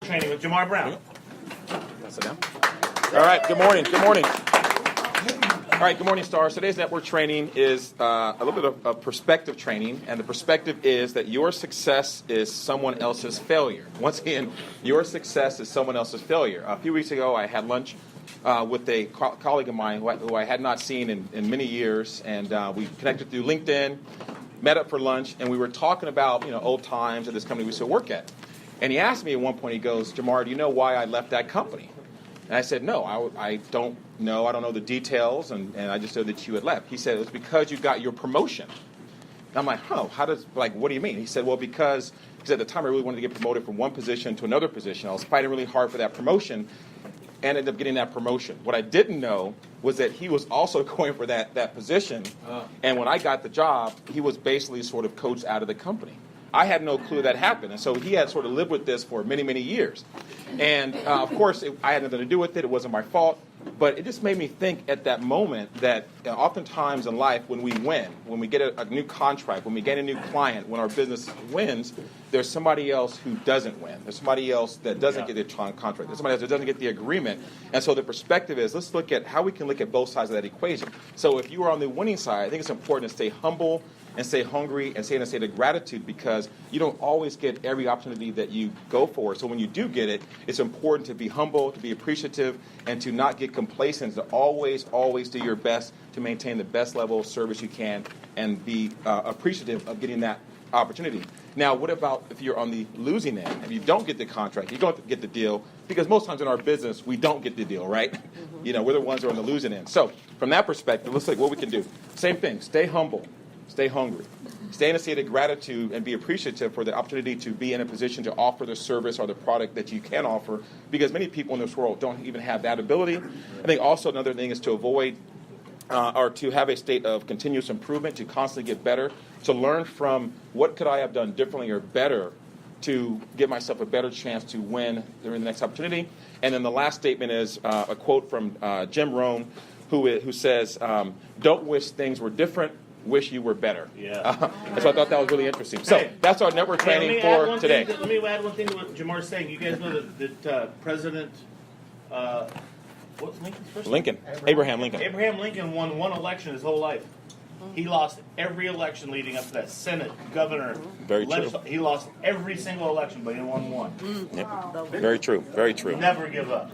training with Jamar Brown. Sit down. All right, good morning. Good morning. All right, good morning, Stars. Today's network training is a little bit of perspective training, and the perspective is that your success is someone else's failure. Once again, your success is someone else's failure. A few weeks ago, I had lunch with a colleague of mine who I had not seen in many years, and we connected through LinkedIn, met up for lunch, and we were talking about old times at this company we still work at. And he asked me at one point, he goes, Jamar, do you know why I left that company? And I said, no, I don't know. I don't know the details, and I just know that you had left. He said, it was because you got your promotion. And I'm like, what do you mean? He said, well, because at the time I really wanted to get promoted from one position to another position. I was fighting really hard for that promotion and ended up getting that promotion. What I didn't know was that he was also going for that position. And when I got the job, he was basically sort of coached out of the company. I had no clue that happened. And so he had sort of lived with this for many, many years. And, of course, I had nothing to do with it. It wasn't my fault. But it just made me think at that moment that oftentimes in life when we win, when we get a new contract, when we get a new client, when our business wins, there's somebody else who doesn't win. There's somebody else that doesn't get the contract. There's somebody else that doesn't get the agreement. And so the perspective is, let's look at how we can look at both sides of that equation. So if you are on the winning side, I think it's important to stay humble and stay hungry and stay in a state of gratitude, because you don't always get every opportunity that you go for. So when you do get it, it's important to be humble, to be appreciative, and to not get complacent, to always do your best to maintain the best level of service you can and be appreciative of getting that opportunity. Now, what about if you're on the losing end? If you don't get the contract, you don't get the deal, because most times in our business, we don't get the deal, right? Mm-hmm. We're the ones who are on the losing end. So from that perspective, let's look at what we can do. Same thing, stay humble. Stay hungry. Stay in a state of gratitude and be appreciative for the opportunity to be in a position to offer the service or the product that you can offer, because many people in this world don't even have that ability. I think also another thing is to avoid or to have a state of continuous improvement, to constantly get better, to learn from what could I have done differently or better to give myself a better chance to win during the next opportunity. And then the last statement is a quote from Jim Rohn, who says, don't wish things were different, wish you were better. Yeah. And so I thought that was really interesting. So that's our network training for today. Let me add one thing to what Jamar's saying. You guys know that President, what's Lincoln's first name? Lincoln. Abraham Lincoln. Abraham Lincoln won one election his whole life. He lost every election leading up to that. Senate, governor. Very true. He lost every single election, but he won one. Yep. Very true. Very true. Never give up.